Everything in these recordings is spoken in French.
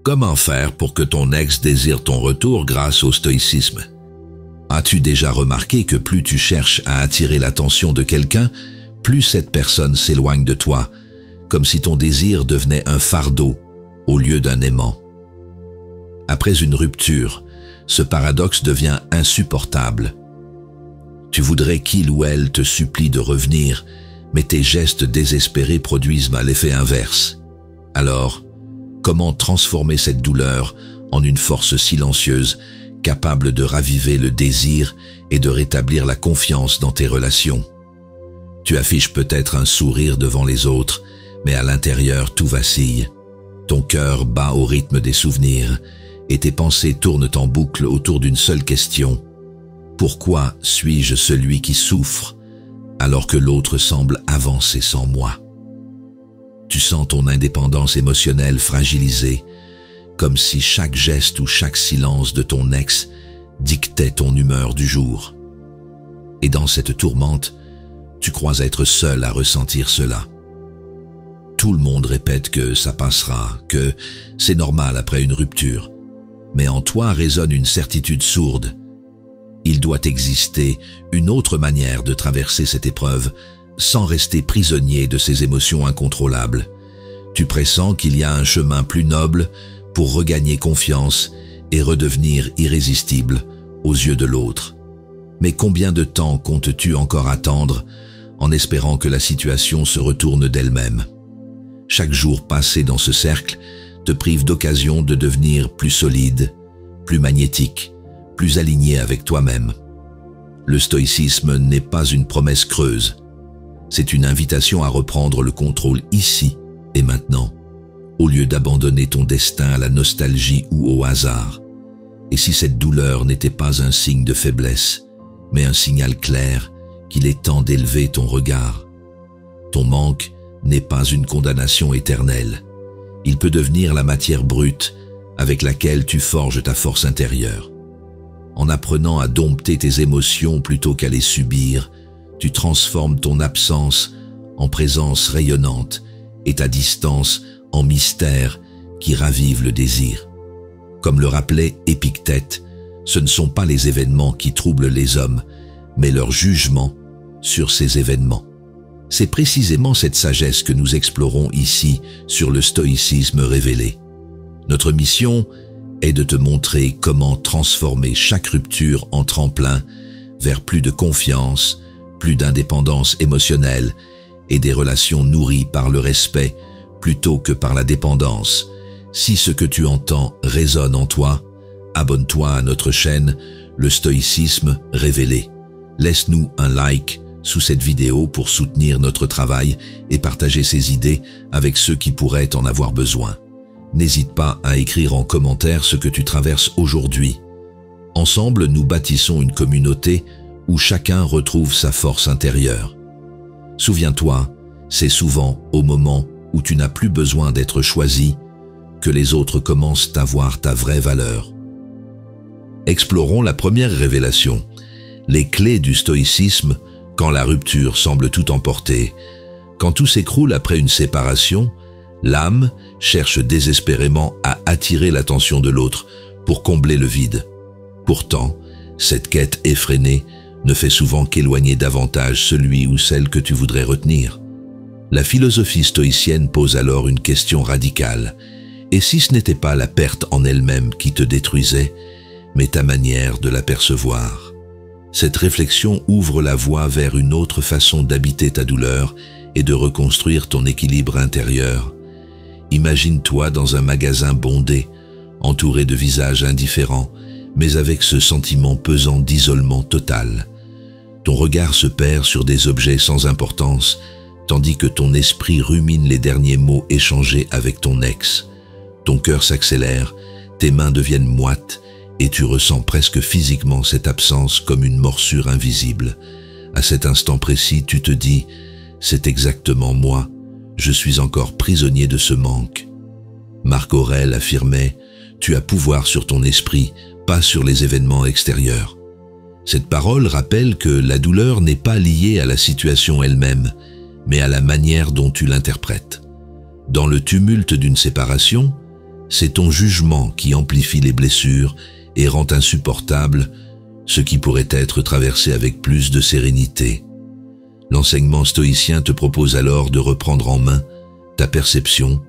Comment faire pour que ton ex désire ton retour grâce au stoïcisme? As-tu déjà remarqué que plus tu cherches à attirer l'attention de quelqu'un, plus cette personne s'éloigne de toi, comme si ton désir devenait un fardeau au lieu d'un aimant? Après une rupture, ce paradoxe devient insupportable. Tu voudrais qu'il ou elle te supplie de revenir, mais tes gestes désespérés produisent l'effet inverse. Alors, comment transformer cette douleur en une force silencieuse, capable de raviver le désir et de rétablir la confiance dans tes relations? Tu affiches peut-être un sourire devant les autres, mais à l'intérieur tout vacille. Ton cœur bat au rythme des souvenirs, et tes pensées tournent en boucle autour d'une seule question. Pourquoi suis-je celui qui souffre, alors que l'autre semble avancer sans moi? Tu sens ton indépendance émotionnelle fragilisée, comme si chaque geste ou chaque silence de ton ex dictait ton humeur du jour. Et dans cette tourmente, tu crois être seul à ressentir cela. Tout le monde répète que ça passera, que c'est normal après une rupture. Mais en toi résonne une certitude sourde. Il doit exister une autre manière de traverser cette épreuve sans rester prisonnier de ces émotions incontrôlables. Tu pressens qu'il y a un chemin plus noble pour regagner confiance et redevenir irrésistible aux yeux de l'autre. Mais combien de temps comptes-tu encore attendre en espérant que la situation se retourne d'elle-même? Chaque jour passé dans ce cercle te prive d'occasion de devenir plus solide, plus magnétique, plus aligné avec toi-même. Le stoïcisme n'est pas une promesse creuse. C'est une invitation à reprendre le contrôle ici et maintenant, au lieu d'abandonner ton destin à la nostalgie ou au hasard. Et si cette douleur n'était pas un signe de faiblesse, mais un signal clair qu'il est temps d'élever ton regard? Ton manque n'est pas une condamnation éternelle. Il peut devenir la matière brute avec laquelle tu forges ta force intérieure. En apprenant à dompter tes émotions plutôt qu'à les subir, tu transformes ton absence en présence rayonnante et ta distance en mystère qui ravive le désir. Comme le rappelait Épictète, ce ne sont pas les événements qui troublent les hommes, mais leur jugement sur ces événements. C'est précisément cette sagesse que nous explorons ici sur le stoïcisme révélé. Notre mission est de te montrer comment transformer chaque rupture en tremplin vers plus de confiance, plus d'indépendance émotionnelle et des relations nourries par le respect plutôt que par la dépendance. Si ce que tu entends résonne en toi, abonne-toi à notre chaîne, le stoïcisme révélé. Laisse-nous un like sous cette vidéo pour soutenir notre travail et partager ces idées avec ceux qui pourraient en avoir besoin. N'hésite pas à écrire en commentaire ce que tu traverses aujourd'hui. Ensemble, nous bâtissons une communauté où chacun retrouve sa force intérieure. Souviens-toi, c'est souvent au moment où tu n'as plus besoin d'être choisi que les autres commencent à voir ta vraie valeur. Explorons la première révélation, les clés du stoïcisme quand la rupture semble tout emporter. Quand tout s'écroule après une séparation, l'âme cherche désespérément à attirer l'attention de l'autre pour combler le vide. Pourtant, cette quête effrénée ne fait souvent qu'éloigner davantage celui ou celle que tu voudrais retenir. La philosophie stoïcienne pose alors une question radicale. Et si ce n'était pas la perte en elle-même qui te détruisait, mais ta manière de la percevoir? Cette réflexion ouvre la voie vers une autre façon d'habiter ta douleur et de reconstruire ton équilibre intérieur. Imagine-toi dans un magasin bondé, entouré de visages indifférents, mais avec ce sentiment pesant d'isolement total. Ton regard se perd sur des objets sans importance, tandis que ton esprit rumine les derniers mots échangés avec ton ex. Ton cœur s'accélère, tes mains deviennent moites, et tu ressens presque physiquement cette absence comme une morsure invisible. À cet instant précis, tu te dis « C'est exactement moi, je suis encore prisonnier de ce manque ». Marc Aurèle affirmait « Tu as pouvoir sur ton esprit, pas sur les événements extérieurs ». Cette parole rappelle que la douleur n'est pas liée à la situation elle-même, mais à la manière dont tu l'interprètes. Dans le tumulte d'une séparation, C'est ton jugement qui amplifie les blessures et rend insupportable ce qui pourrait être traversé avec plus de sérénité. L'enseignement stoïcien te propose alors de reprendre en main ta perception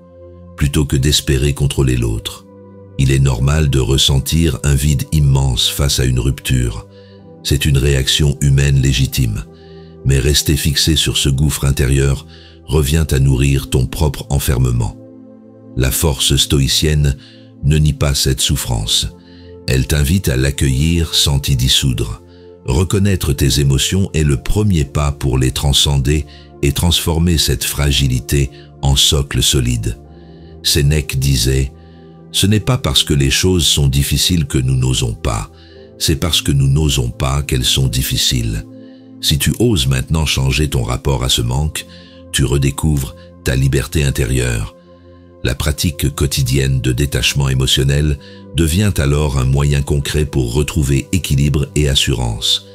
plutôt que d'espérer contrôler l'autre. Il est normal de ressentir un vide immense face à une rupture. C'est une réaction humaine légitime. Mais rester fixé sur ce gouffre intérieur revient à nourrir ton propre enfermement. La force stoïcienne ne nie pas cette souffrance. Elle t'invite à l'accueillir sans t'y dissoudre. Reconnaître tes émotions est le premier pas pour les transcender et transformer cette fragilité en socle solide. Sénèque disait « Ce n'est pas parce que les choses sont difficiles que nous n'osons pas, c'est parce que nous n'osons pas qu'elles sont difficiles. » Si tu oses maintenant changer ton rapport à ce manque, tu redécouvres ta liberté intérieure. La pratique quotidienne de détachement émotionnel devient alors un moyen concret pour retrouver équilibre et assurance.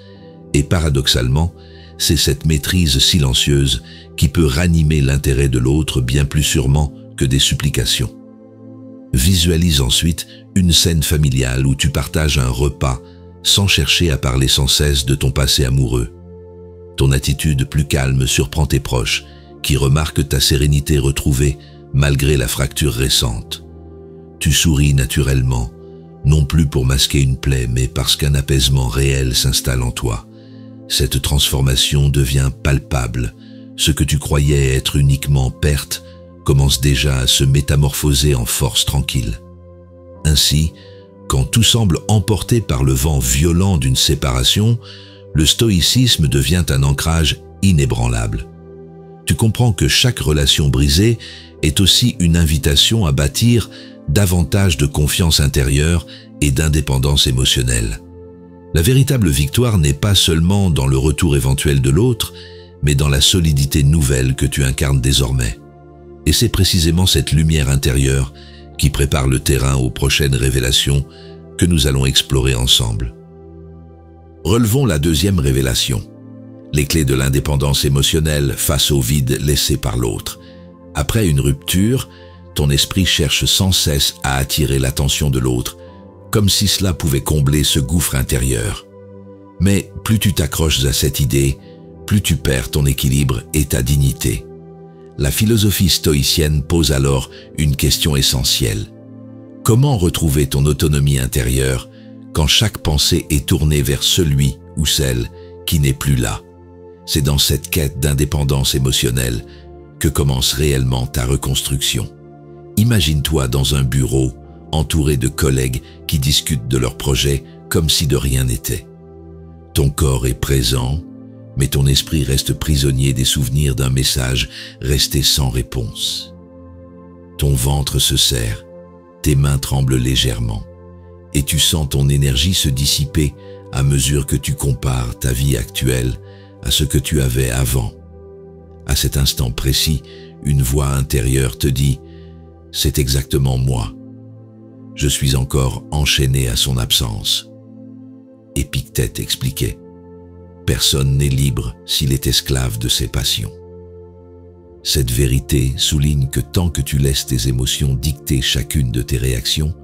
Et paradoxalement, c'est cette maîtrise silencieuse qui peut ranimer l'intérêt de l'autre bien plus sûrement que des supplications. Visualise ensuite une scène familiale où tu partages un repas sans chercher à parler sans cesse de ton passé amoureux. Ton attitude plus calme surprend tes proches, qui remarquent ta sérénité retrouvée malgré la fracture récente. Tu souris naturellement, non plus pour masquer une plaie, mais parce qu'un apaisement réel s'installe en toi. Cette transformation devient palpable. Ce que tu croyais être uniquement perte commence déjà à se métamorphoser en force tranquille. Ainsi, quand tout semble emporté par le vent violent d'une séparation, le stoïcisme devient un ancrage inébranlable. Tu comprends que chaque relation brisée est aussi une invitation à bâtir davantage de confiance intérieure et d'indépendance émotionnelle. La véritable victoire n'est pas seulement dans le retour éventuel de l'autre, mais dans la solidité nouvelle que tu incarnes désormais. Et c'est précisément cette lumière intérieure qui prépare le terrain aux prochaines révélations que nous allons explorer ensemble. Relevons la deuxième révélation. Les clés de l'indépendance émotionnelle face au vide laissé par l'autre. Après une rupture, ton esprit cherche sans cesse à attirer l'attention de l'autre, comme si cela pouvait combler ce gouffre intérieur. Mais plus tu t'accroches à cette idée, plus tu perds ton équilibre et ta dignité. La philosophie stoïcienne pose alors une question essentielle. Comment retrouver ton autonomie intérieure quand chaque pensée est tournée vers celui ou celle qui n'est plus là? C'est dans cette quête d'indépendance émotionnelle que commence réellement ta reconstruction. Imagine-toi dans un bureau, entouré de collègues qui discutent de leurs projets comme si de rien n'était. Ton corps est présent, mais ton esprit reste prisonnier des souvenirs d'un message resté sans réponse. Ton ventre se serre, tes mains tremblent légèrement, et tu sens ton énergie se dissiper à mesure que tu compares ta vie actuelle à ce que tu avais avant. À cet instant précis, une voix intérieure te dit « C'est exactement moi. Je suis encore enchaîné à son absence. » Épictète expliquait « Personne n'est libre s'il est esclave de ses passions. » Cette vérité souligne que tant que tu laisses tes émotions dicter chacune de tes réactions,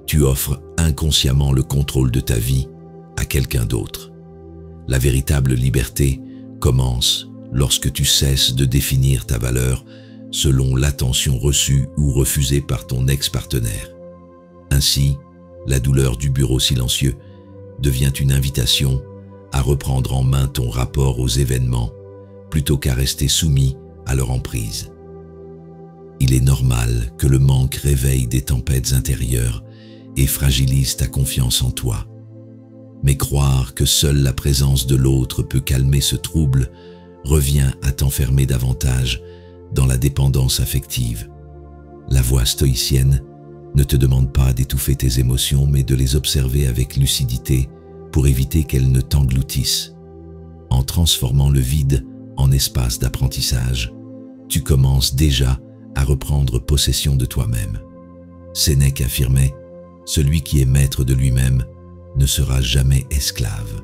tu offres inconsciemment le contrôle de ta vie à quelqu'un d'autre. La véritable liberté commence lorsque tu cesses de définir ta valeur selon l'attention reçue ou refusée par ton ex-partenaire. Ainsi, la douleur du bureau silencieux devient une invitation à reprendre en main ton rapport aux événements plutôt qu'à rester soumis à leur emprise. Il est normal que le manque réveille des tempêtes intérieures et fragilise ta confiance en toi. Mais croire que seule la présence de l'autre peut calmer ce trouble revient à t'enfermer davantage dans la dépendance affective. La voie stoïcienne ne te demande pas d'étouffer tes émotions, mais de les observer avec lucidité pour éviter qu'elles ne t'engloutissent. En transformant le vide en espace d'apprentissage, tu commences déjà à reprendre possession de toi-même. Sénèque affirmait « Celui qui est maître de lui-même ne sera jamais esclave ».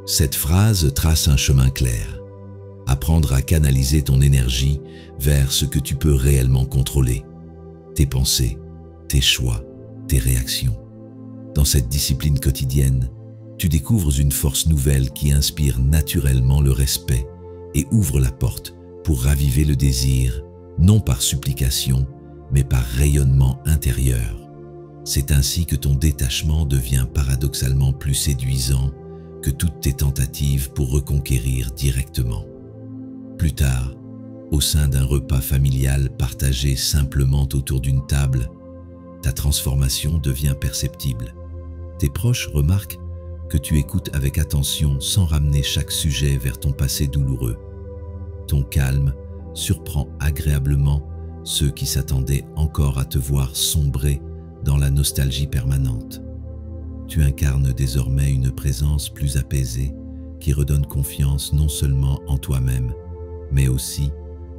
Cette phrase trace un chemin clair. Apprendre à canaliser ton énergie vers ce que tu peux réellement contrôler, tes pensées, tes choix, tes réactions. Dans cette discipline quotidienne, tu découvres une force nouvelle qui inspire naturellement le respect et ouvre la porte pour raviver le désir, non par supplication, mais par rayonnement intérieur. C'est ainsi que ton détachement devient paradoxalement plus séduisant que toutes tes tentatives pour reconquérir directement. Plus tard, au sein d'un repas familial partagé simplement autour d'une table, ta transformation devient perceptible. Tes proches remarquent que tu écoutes avec attention sans ramener chaque sujet vers ton passé douloureux. Ton calme surprend agréablement ceux qui s'attendaient encore à te voir sombrer dans la nostalgie permanente. Tu incarnes désormais une présence plus apaisée qui redonne confiance non seulement en toi-même, mais aussi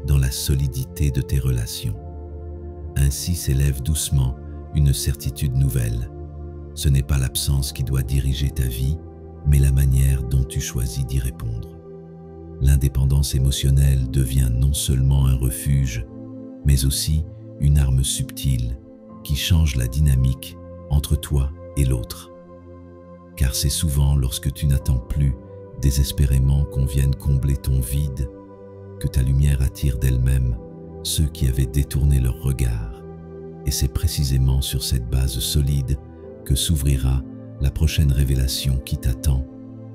dans la solidité de tes relations. Ainsi s'élève doucement une certitude nouvelle. Ce n'est pas l'absence qui doit diriger ta vie, mais la manière dont tu choisis d'y répondre. L'indépendance émotionnelle devient non seulement un refuge, mais aussi une arme subtile qui change la dynamique entre toi et l'autre. Car c'est souvent lorsque tu n'attends plus désespérément qu'on vienne combler ton vide que ta lumière attire d'elle-même ceux qui avaient détourné leur regard. Et c'est précisément sur cette base solide que s'ouvrira la prochaine révélation qui t'attend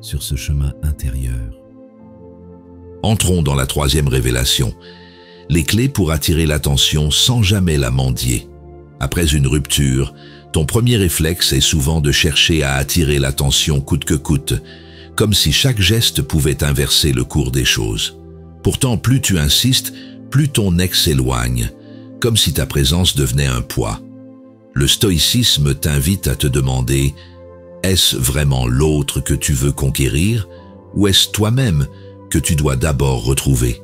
sur ce chemin intérieur. Entrons dans la troisième révélation. Les clés pour attirer l'attention sans jamais la mendier. Après une rupture, ton premier réflexe est souvent de chercher à attirer l'attention coûte que coûte, comme si chaque geste pouvait inverser le cours des choses. Pourtant, plus tu insistes, plus ton ex s'éloigne, comme si ta présence devenait un poids. Le stoïcisme t'invite à te demander « Est-ce vraiment l'autre que tu veux conquérir ou est-ce toi-même que tu dois d'abord retrouver ?»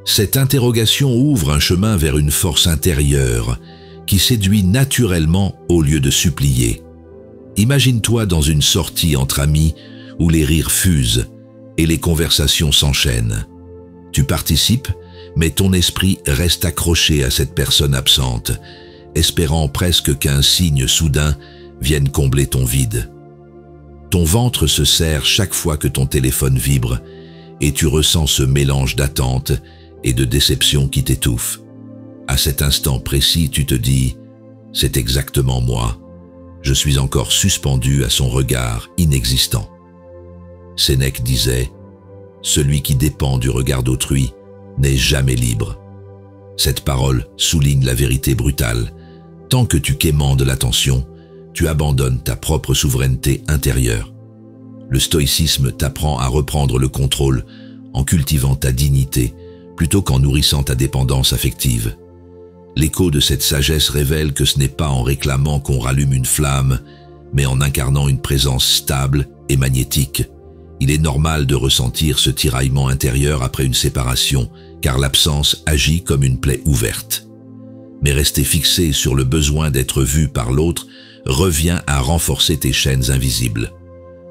Cette interrogation ouvre un chemin vers une force intérieure qui séduit naturellement au lieu de supplier. Imagine-toi dans une sortie entre amis où les rires fusent et les conversations s'enchaînent. Tu participes, mais ton esprit reste accroché à cette personne absente, espérant presque qu'un signe soudain vienne combler ton vide. Ton ventre se serre chaque fois que ton téléphone vibre et tu ressens ce mélange d'attente et de déception qui t'étouffe. À cet instant précis, tu te dis « C'est exactement moi. Je suis encore suspendu à son regard inexistant. » Sénèque disait « Celui qui dépend du regard d'autrui n'est jamais libre. » Cette parole souligne la vérité brutale. Tant que tu quémandes l'attention, tu abandonnes ta propre souveraineté intérieure. Le stoïcisme t'apprend à reprendre le contrôle en cultivant ta dignité plutôt qu'en nourrissant ta dépendance affective. L'écho de cette sagesse révèle que ce n'est pas en réclamant qu'on rallume une flamme, mais en incarnant une présence stable et magnétique. Il est normal de ressentir ce tiraillement intérieur après une séparation, car l'absence agit comme une plaie ouverte. Mais rester fixé sur le besoin d'être vu par l'autre revient à renforcer tes chaînes invisibles.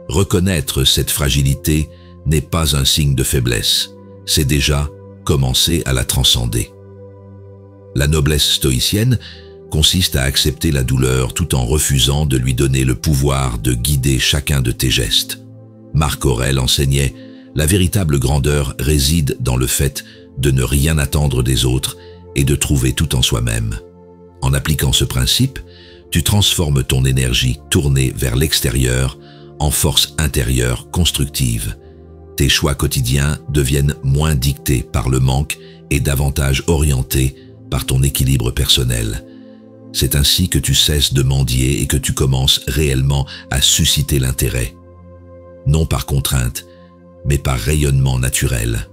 Reconnaître cette fragilité n'est pas un signe de faiblesse, c'est déjà commencer à la transcender. La noblesse stoïcienne consiste à accepter la douleur tout en refusant de lui donner le pouvoir de guider chacun de tes gestes. Marc Aurèle enseignait « La véritable grandeur réside dans le fait de ne rien attendre des autres et de trouver tout en soi-même. » En appliquant ce principe, tu transformes ton énergie tournée vers l'extérieur en force intérieure constructive. Tes choix quotidiens deviennent moins dictés par le manque et davantage orientés par ton équilibre personnel. C'est ainsi que tu cesses de mendier et que tu commences réellement à susciter l'intérêt. Non par contrainte, mais par rayonnement naturel.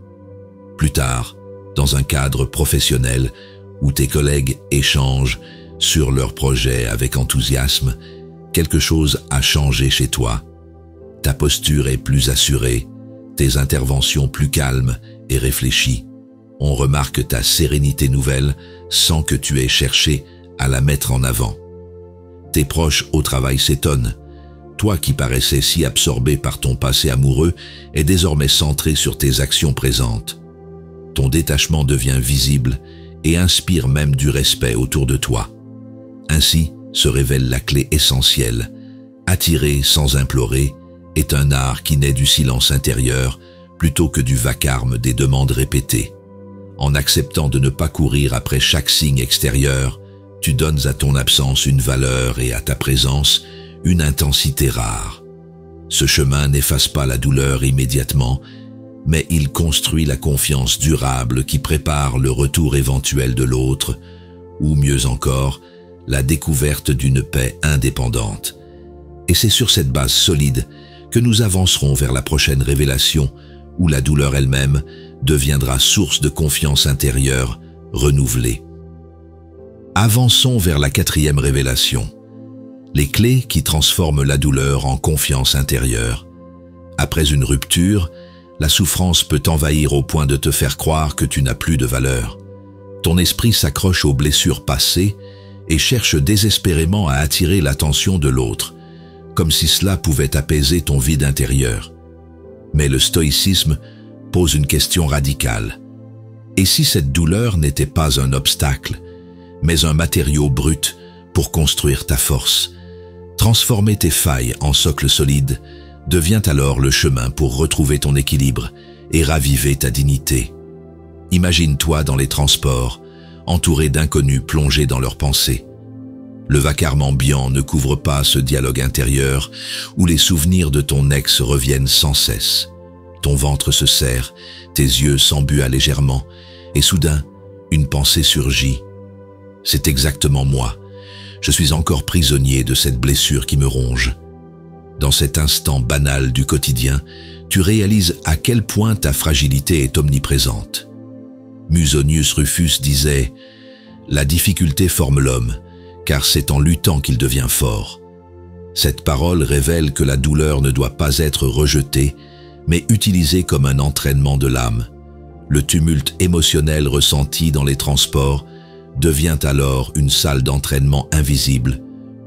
Plus tard, dans un cadre professionnel où tes collègues échangent sur leurs projets avec enthousiasme, quelque chose a changé chez toi. Ta posture est plus assurée, tes interventions plus calmes et réfléchies. On remarque ta sérénité nouvelle sans que tu aies cherché à la mettre en avant. Tes proches au travail s'étonnent. Toi qui paraissais si absorbé par ton passé amoureux est désormais centré sur tes actions présentes. Ton détachement devient visible et inspire même du respect autour de toi. Ainsi se révèle la clé essentielle. Attirer sans implorer est un art qui naît du silence intérieur plutôt que du vacarme des demandes répétées. En acceptant de ne pas courir après chaque signe extérieur, tu donnes à ton absence une valeur et à ta présence une intensité rare. Ce chemin n'efface pas la douleur immédiatement, mais il construit la confiance durable qui prépare le retour éventuel de l'autre, ou mieux encore, la découverte d'une paix indépendante. Et c'est sur cette base solide que nous avancerons vers la prochaine révélation, où la douleur elle-même deviendra source de confiance intérieure renouvelée. Avançons vers la 4e révélation. Les clés qui transforment la douleur en confiance intérieure. Après une rupture, la souffrance peut t'envahir au point de te faire croire que tu n'as plus de valeur. Ton esprit s'accroche aux blessures passées et cherche désespérément à attirer l'attention de l'autre, comme si cela pouvait apaiser ton vide intérieur. Mais le stoïcisme pose une question radicale. Et si cette douleur n'était pas un obstacle, mais un matériau brut pour construire ta force? Transformer tes failles en socle solide devient alors le chemin pour retrouver ton équilibre et raviver ta dignité. Imagine-toi dans les transports, entouré d'inconnus plongés dans leurs pensées. Le vacarme ambiant ne couvre pas ce dialogue intérieur où les souvenirs de ton ex reviennent sans cesse. Ton ventre se serre, tes yeux s'embuent légèrement, et soudain, une pensée surgit. C'est exactement moi. Je suis encore prisonnier de cette blessure qui me ronge. Dans cet instant banal du quotidien, tu réalises à quel point ta fragilité est omniprésente. Musonius Rufus disait « La difficulté forme l'homme, car c'est en luttant qu'il devient fort. » Cette parole révèle que la douleur ne doit pas être rejetée, mais utilisée comme un entraînement de l'âme. Le tumulte émotionnel ressenti dans les transports devient alors une salle d'entraînement invisible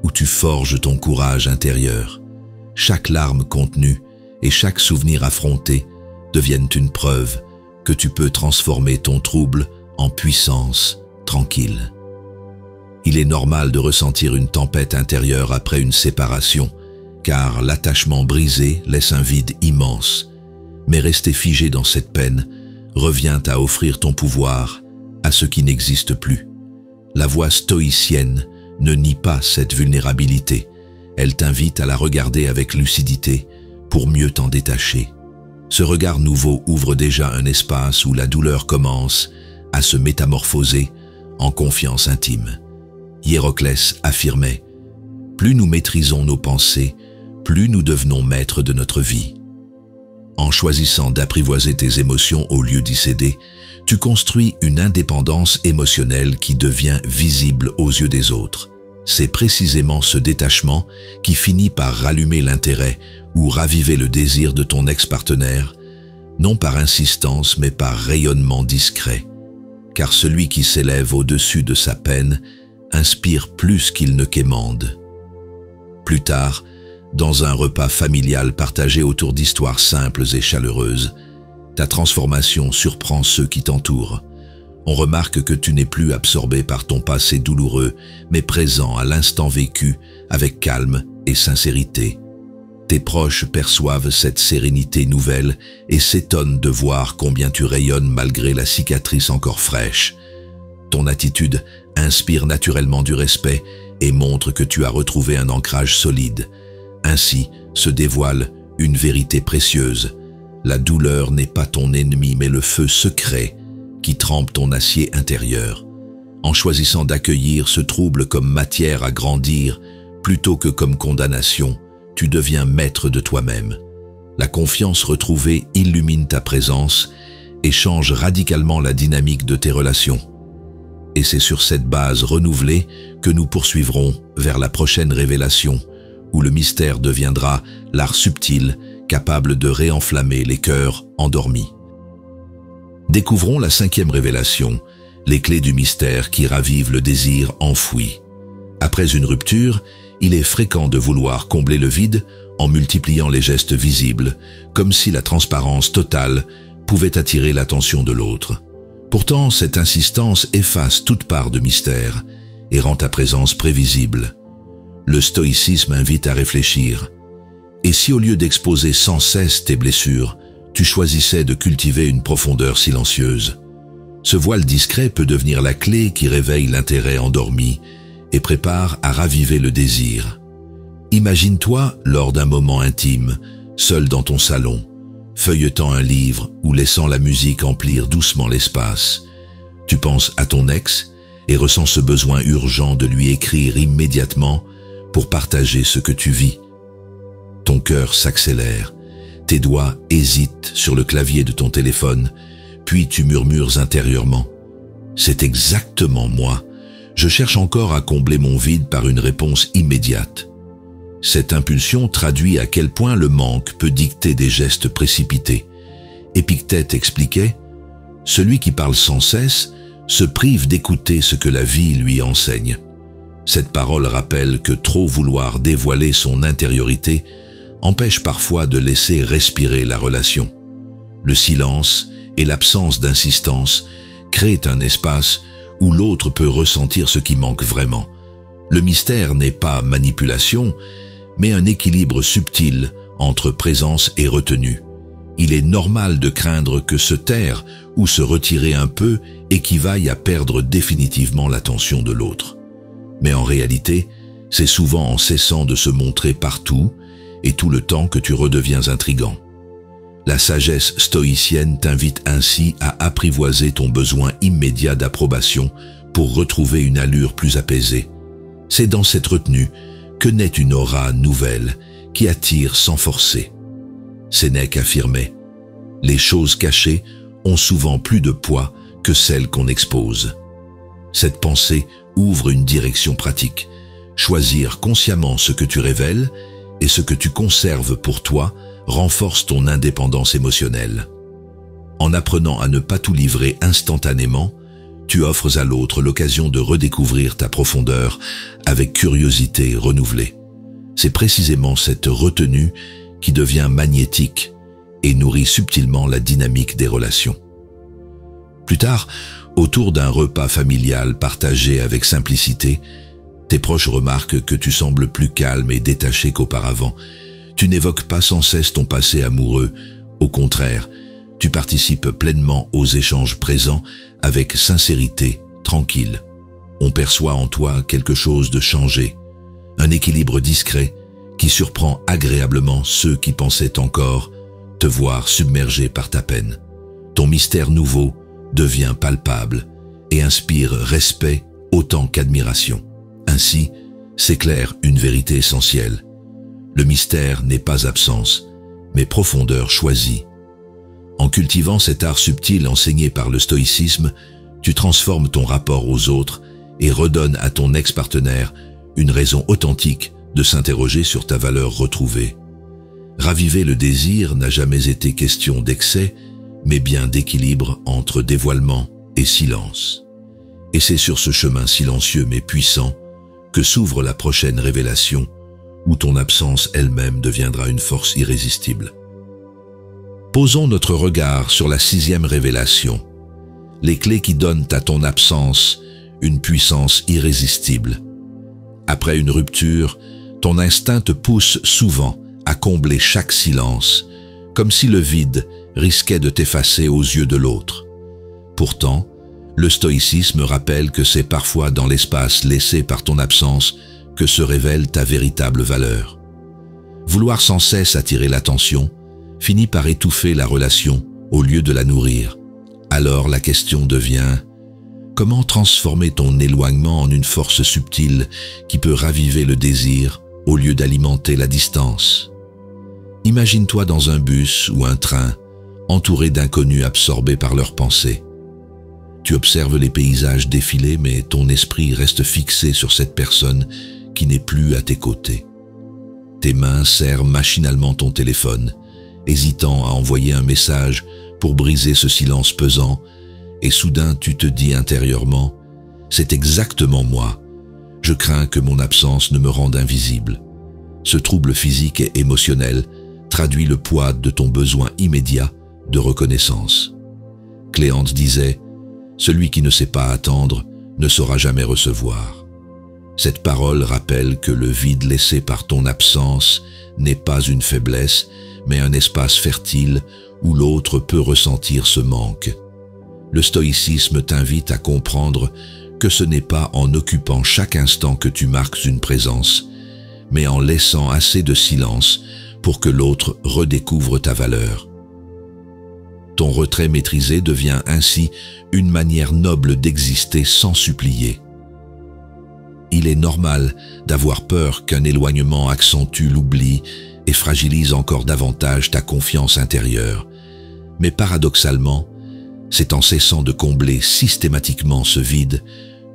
où tu forges ton courage intérieur. Chaque larme contenue et chaque souvenir affronté deviennent une preuve que tu peux transformer ton trouble en puissance tranquille. Il est normal de ressentir une tempête intérieure après une séparation, car l'attachement brisé laisse un vide immense. Mais rester figé dans cette peine revient à offrir ton pouvoir à ce qui n'existe plus. La voie stoïcienne ne nie pas cette vulnérabilité. Elle t'invite à la regarder avec lucidité pour mieux t'en détacher. Ce regard nouveau ouvre déjà un espace où la douleur commence à se métamorphoser en confiance intime. Hiéroclès affirmait « Plus nous maîtrisons nos pensées, plus nous devenons maîtres de notre vie. » En choisissant d'apprivoiser tes émotions au lieu d'y céder, tu construis une indépendance émotionnelle qui devient visible aux yeux des autres. C'est précisément ce détachement qui finit par rallumer l'intérêt ou raviver le désir de ton ex-partenaire, non par insistance mais par rayonnement discret. Car celui qui s'élève au-dessus de sa peine inspire plus qu'il ne quémande. Plus tard, dans un repas familial partagé autour d'histoires simples et chaleureuses, ta transformation surprend ceux qui t'entourent. On remarque que tu n'es plus absorbé par ton passé douloureux, mais présent à l'instant vécu avec calme et sincérité. Tes proches perçoivent cette sérénité nouvelle et s'étonnent de voir combien tu rayonnes malgré la cicatrice encore fraîche. Ton attitude inspire naturellement du respect et montre que tu as retrouvé un ancrage solide. Ainsi se dévoile une vérité précieuse. La douleur n'est pas ton ennemi, mais le feu secret qui trempe ton acier intérieur. En choisissant d'accueillir ce trouble comme matière à grandir, plutôt que comme condamnation, tu deviens maître de toi-même. La confiance retrouvée illumine ta présence et change radicalement la dynamique de tes relations. Et c'est sur cette base renouvelée que nous poursuivrons vers la prochaine révélation, où le mystère deviendra l'art subtil, capable de réenflammer les cœurs endormis. Découvrons la 5e révélation, les clés du mystère qui ravivent le désir enfoui. Après une rupture, il est fréquent de vouloir combler le vide en multipliant les gestes visibles, comme si la transparence totale pouvait attirer l'attention de l'autre. Pourtant, cette insistance efface toute part de mystère. et rend ta présence prévisible. Le stoïcisme invite à réfléchir. Et si au lieu d'exposer sans cesse tes blessures, tu choisissais de cultiver une profondeur silencieuse? Ce voile discret peut devenir la clé qui réveille l'intérêt endormi et prépare à raviver le désir. Imagine-toi lors d'un moment intime, seul dans ton salon, feuilletant un livre ou laissant la musique emplir doucement l'espace. Tu penses à ton ex et ressens ce besoin urgent de lui écrire immédiatement pour partager ce que tu vis. Ton cœur s'accélère, tes doigts hésitent sur le clavier de ton téléphone, puis tu murmures intérieurement « C'est exactement moi. Je cherche encore à combler mon vide par une réponse immédiate. » Cette impulsion traduit à quel point le manque peut dicter des gestes précipités. Épictète expliquait « Celui qui parle sans cesse se prive d'écouter ce que la vie lui enseigne. » Cette parole rappelle que trop vouloir dévoiler son intériorité empêche parfois de laisser respirer la relation. Le silence et l'absence d'insistance créent un espace où l'autre peut ressentir ce qui manque vraiment. Le mystère n'est pas manipulation, mais un équilibre subtil entre présence et retenue. Il est normal de craindre que se taire ou se retirer un peu équivaille à perdre définitivement l'attention de l'autre. Mais en réalité, c'est souvent en cessant de se montrer partout et tout le temps que tu redeviens intrigant. La sagesse stoïcienne t'invite ainsi à apprivoiser ton besoin immédiat d'approbation pour retrouver une allure plus apaisée. C'est dans cette retenue que naît une aura nouvelle qui attire sans forcer. Sénèque affirmait « Les choses cachées ont souvent plus de poids que celles qu'on expose ». Cette pensée ouvre une direction pratique. Choisir consciemment ce que tu révèles et ce que tu conserves pour toi renforce ton indépendance émotionnelle. En apprenant à ne pas tout livrer instantanément, tu offres à l'autre l'occasion de redécouvrir ta profondeur avec curiosité renouvelée. C'est précisément cette retenue qui devient magnétique et nourrit subtilement la dynamique des relations. Plus tard, autour d'un repas familial partagé avec simplicité, tes proches remarquent que tu sembles plus calme et détaché qu'auparavant. Tu n'évoques pas sans cesse ton passé amoureux. Au contraire, tu participes pleinement aux échanges présents avec sincérité, tranquille. On perçoit en toi quelque chose de changé, un équilibre discret qui surprend agréablement ceux qui pensaient encore te voir submergé par ta peine. Ton mystère nouveau devient palpable et inspire respect autant qu'admiration. Ainsi, s'éclaire une vérité essentielle. Le mystère n'est pas absence, mais profondeur choisie. En cultivant cet art subtil enseigné par le stoïcisme, tu transformes ton rapport aux autres et redonnes à ton ex-partenaire une raison authentique de s'interroger sur ta valeur retrouvée. Raviver le désir n'a jamais été question d'excès, mais bien d'équilibre entre dévoilement et silence. Et c'est sur ce chemin silencieux mais puissant que s'ouvre la prochaine révélation, où ton absence elle-même deviendra une force irrésistible. Posons notre regard sur la 6e révélation, les clés qui donnent à ton absence une puissance irrésistible. Après une rupture, ton instinct te pousse souvent à combler chaque silence, comme si le vide risquait de t'effacer aux yeux de l'autre. Pourtant, le stoïcisme rappelle que c'est parfois dans l'espace laissé par ton absence que se révèle ta véritable valeur. Vouloir sans cesse attirer l'attention finit par étouffer la relation au lieu de la nourrir. Alors la question devient: comment transformer ton éloignement en une force subtile qui peut raviver le désir au lieu d'alimenter la distance? Imagine-toi dans un bus ou un train, entouré d'inconnus absorbés par leurs pensées. Tu observes les paysages défiler, mais ton esprit reste fixé sur cette personne qui n'est plus à tes côtés. Tes mains serrent machinalement ton téléphone, hésitant à envoyer un message pour briser ce silence pesant, et soudain tu te dis intérieurement « C'est exactement moi. Je crains que mon absence ne me rende invisible. » Ce trouble physique et émotionnel traduit le poids de ton besoin immédiat de reconnaissance. Cléante disait « Celui qui ne sait pas attendre ne saura jamais recevoir. » Cette parole rappelle que le vide laissé par ton absence n'est pas une faiblesse, mais un espace fertile où l'autre peut ressentir ce manque. Le stoïcisme t'invite à comprendre que ce n'est pas en occupant chaque instant que tu marques une présence, mais en laissant assez de silence pour que l'autre redécouvre ta valeur. Ton retrait maîtrisé devient ainsi une manière noble d'exister sans supplier. Il est normal d'avoir peur qu'un éloignement accentue l'oubli et fragilise encore davantage ta confiance intérieure. Mais paradoxalement, c'est en cessant de combler systématiquement ce vide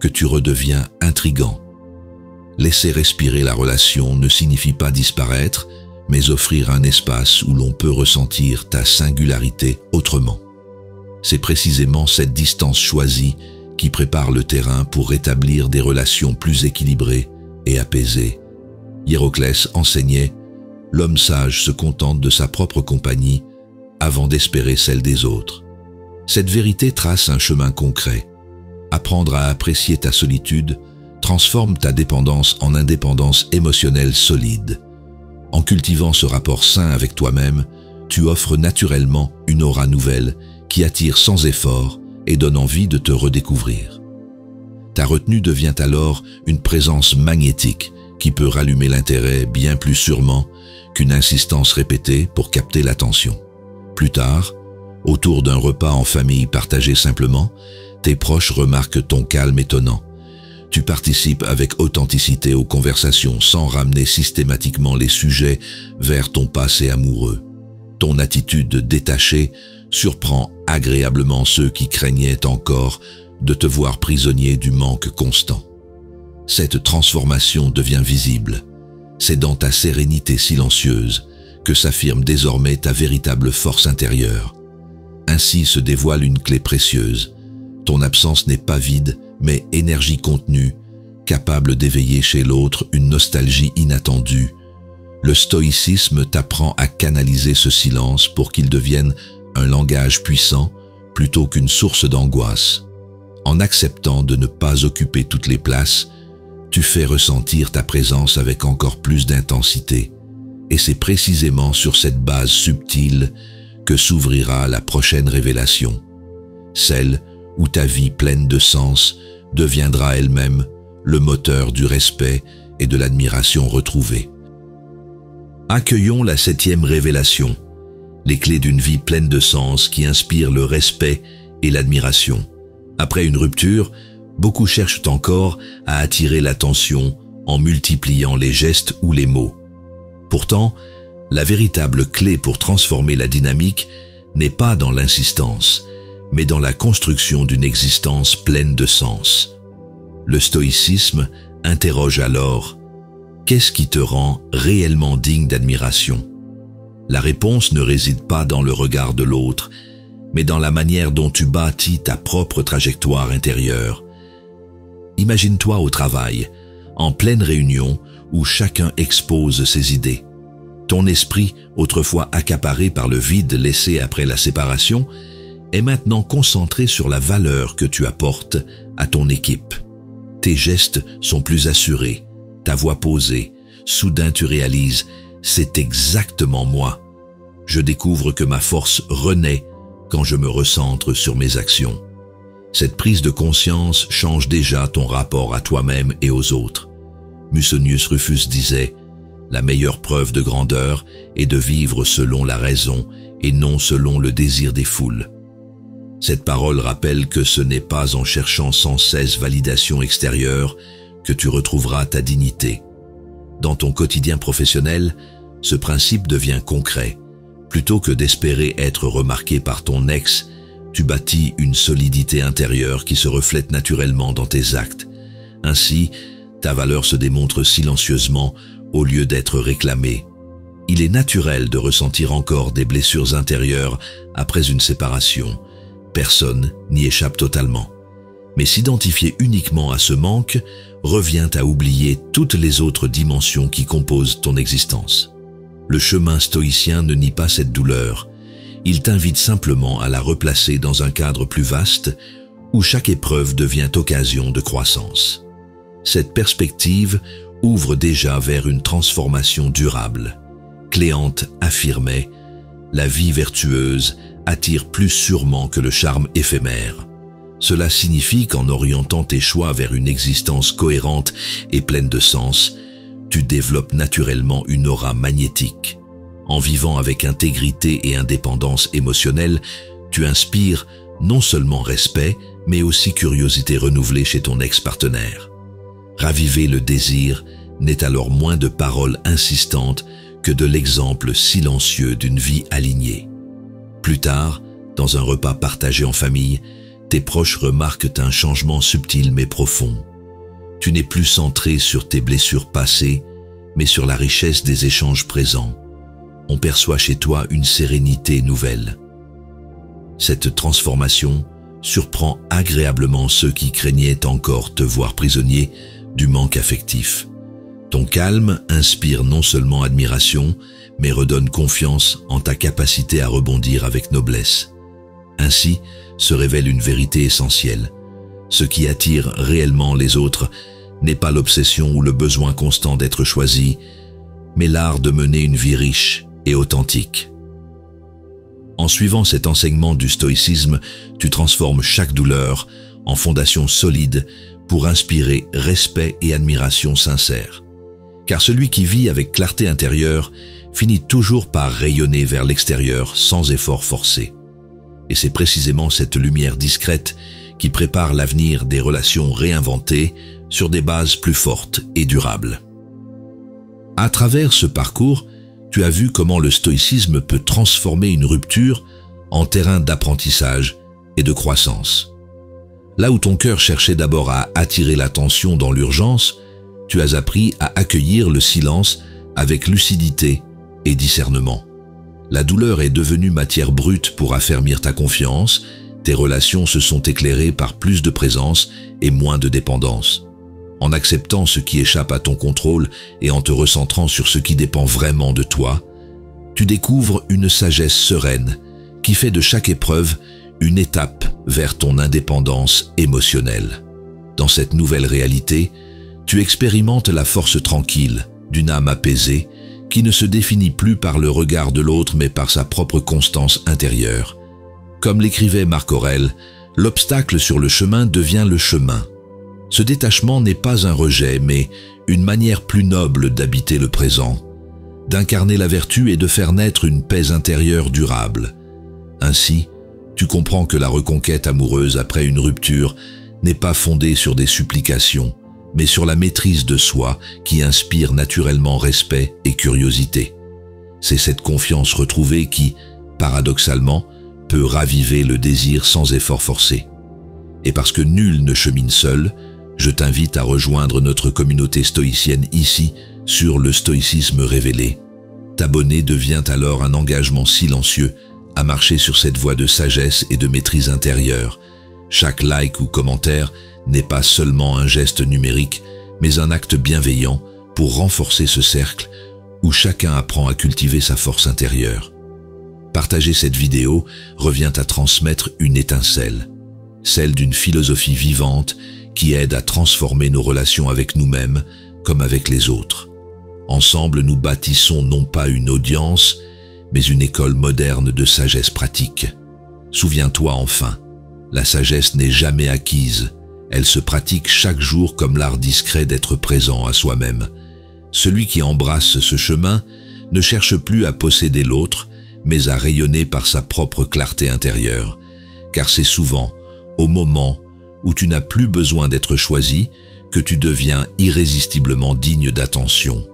que tu redeviens intrigant. Laisser respirer la relation ne signifie pas disparaître, mais offrir un espace où l'on peut ressentir ta singularité autrement. C'est précisément cette distance choisie qui prépare le terrain pour rétablir des relations plus équilibrées et apaisées. Hiéroclès enseignait « L'homme sage se contente de sa propre compagnie avant d'espérer celle des autres ». Cette vérité trace un chemin concret. Apprendre à apprécier ta solitude transforme ta dépendance en indépendance émotionnelle solide. En cultivant ce rapport sain avec toi-même, tu offres naturellement une aura nouvelle qui attire sans effort et donne envie de te redécouvrir. Ta retenue devient alors une présence magnétique qui peut rallumer l'intérêt bien plus sûrement qu'une insistance répétée pour capter l'attention. Plus tard, autour d'un repas en famille partagé simplement, tes proches remarquent ton calme étonnant. Tu participes avec authenticité aux conversations sans ramener systématiquement les sujets vers ton passé amoureux. Ton attitude détachée surprend agréablement ceux qui craignaient encore de te voir prisonnier du manque constant. Cette transformation devient visible. C'est dans ta sérénité silencieuse que s'affirme désormais ta véritable force intérieure. Ainsi se dévoile une clé précieuse. Ton absence n'est pas vide, mais énergie contenue, capable d'éveiller chez l'autre une nostalgie inattendue. Le stoïcisme t'apprend à canaliser ce silence pour qu'il devienne un langage puissant plutôt qu'une source d'angoisse. En acceptant de ne pas occuper toutes les places, tu fais ressentir ta présence avec encore plus d'intensité. Et c'est précisément sur cette base subtile que s'ouvrira la prochaine révélation, celle où ta vie pleine de sens deviendra elle-même le moteur du respect et de l'admiration retrouvée. Accueillons la 7e révélation, les clés d'une vie pleine de sens qui inspire le respect et l'admiration. Après une rupture, beaucoup cherchent encore à attirer l'attention en multipliant les gestes ou les mots. Pourtant, la véritable clé pour transformer la dynamique n'est pas dans l'insistance, mais dans la construction d'une existence pleine de sens. Le stoïcisme interroge alors « Qu'est-ce qui te rend réellement digne d'admiration ?» La réponse ne réside pas dans le regard de l'autre, mais dans la manière dont tu bâtis ta propre trajectoire intérieure. Imagine-toi au travail, en pleine réunion où chacun expose ses idées. Ton esprit, autrefois accaparé par le vide laissé après la séparation, est maintenant concentré sur la valeur que tu apportes à ton équipe. Tes gestes sont plus assurés, ta voix posée. Soudain tu réalises, c'est exactement moi. Je découvre que ma force renaît quand je me recentre sur mes actions. Cette prise de conscience change déjà ton rapport à toi-même et aux autres. Musonius Rufus disait « La meilleure preuve de grandeur est de vivre selon la raison et non selon le désir des foules. » Cette parole rappelle que ce n'est pas en cherchant sans cesse validation extérieure que tu retrouveras ta dignité. Dans ton quotidien professionnel, ce principe devient concret. Plutôt que d'espérer être remarqué par ton ex, tu bâtis une solidité intérieure qui se reflète naturellement dans tes actes. Ainsi, ta valeur se démontre silencieusement au lieu d'être réclamée. Il est naturel de ressentir encore des blessures intérieures après une séparation. Personne n'y échappe totalement. Mais s'identifier uniquement à ce manque revient à oublier toutes les autres dimensions qui composent ton existence. Le chemin stoïcien ne nie pas cette douleur. Il t'invite simplement à la replacer dans un cadre plus vaste où chaque épreuve devient occasion de croissance. Cette perspective ouvre déjà vers une transformation durable. Cléante affirmait « La vie vertueuse attire plus sûrement que le charme éphémère ». Cela signifie qu'en orientant tes choix vers une existence cohérente et pleine de sens, tu développes naturellement une aura magnétique. En vivant avec intégrité et indépendance émotionnelle, tu inspires non seulement respect, mais aussi curiosité renouvelée chez ton ex-partenaire. Raviver le désir n'est alors moins de paroles insistantes que de l'exemple silencieux d'une vie alignée. Plus tard, dans un repas partagé en famille, tes proches remarquent un changement subtil mais profond. Tu n'es plus centré sur tes blessures passées, mais sur la richesse des échanges présents. On perçoit chez toi une sérénité nouvelle. Cette transformation surprend agréablement ceux qui craignaient encore te voir prisonnier du manque affectif. Ton calme inspire non seulement admiration, mais redonne confiance en ta capacité à rebondir avec noblesse. Ainsi se révèle une vérité essentielle. Ce qui attire réellement les autres n'est pas l'obsession ou le besoin constant d'être choisi, mais l'art de mener une vie riche et authentique. En suivant cet enseignement du stoïcisme, tu transformes chaque douleur en fondation solide pour inspirer respect et admiration sincères. Car celui qui vit avec clarté intérieure finit toujours par rayonner vers l'extérieur sans effort forcé. Et c'est précisément cette lumière discrète qui prépare l'avenir des relations réinventées sur des bases plus fortes et durables. À travers ce parcours, tu as vu comment le stoïcisme peut transformer une rupture en terrain d'apprentissage et de croissance. Là où ton cœur cherchait d'abord à attirer l'attention dans l'urgence, tu as appris à accueillir le silence avec lucidité et discernement. La douleur est devenue matière brute pour affermir ta confiance, tes relations se sont éclairées par plus de présence et moins de dépendance. En acceptant ce qui échappe à ton contrôle et en te recentrant sur ce qui dépend vraiment de toi, tu découvres une sagesse sereine qui fait de chaque épreuve une étape vers ton indépendance émotionnelle. Dans cette nouvelle réalité, tu expérimentes la force tranquille d'une âme apaisée qui ne se définit plus par le regard de l'autre mais par sa propre constance intérieure. Comme l'écrivait Marc Aurèle, l'obstacle sur le chemin devient le chemin. Ce détachement n'est pas un rejet, mais une manière plus noble d'habiter le présent, d'incarner la vertu et de faire naître une paix intérieure durable. Ainsi, tu comprends que la reconquête amoureuse après une rupture n'est pas fondée sur des supplications, mais sur la maîtrise de soi qui inspire naturellement respect et curiosité. C'est cette confiance retrouvée qui, paradoxalement, peut raviver le désir sans effort forcé. Et parce que nul ne chemine seul, je t'invite à rejoindre notre communauté stoïcienne ici, sur le stoïcisme révélé. T'abonner devient alors un engagement silencieux à marcher sur cette voie de sagesse et de maîtrise intérieure. Chaque like ou commentaire n'est pas seulement un geste numérique, mais un acte bienveillant pour renforcer ce cercle où chacun apprend à cultiver sa force intérieure. Partager cette vidéo revient à transmettre une étincelle, celle d'une philosophie vivante qui aide à transformer nos relations avec nous-mêmes comme avec les autres. Ensemble, nous bâtissons non pas une audience, mais une école moderne de sagesse pratique. Souviens-toi enfin, la sagesse n'est jamais acquise, elle se pratique chaque jour comme l'art discret d'être présent à soi-même. Celui qui embrasse ce chemin ne cherche plus à posséder l'autre, mais à rayonner par sa propre clarté intérieure, car c'est souvent, au moment où tu n'as plus besoin d'être choisi, que tu deviens irrésistiblement digne d'attention.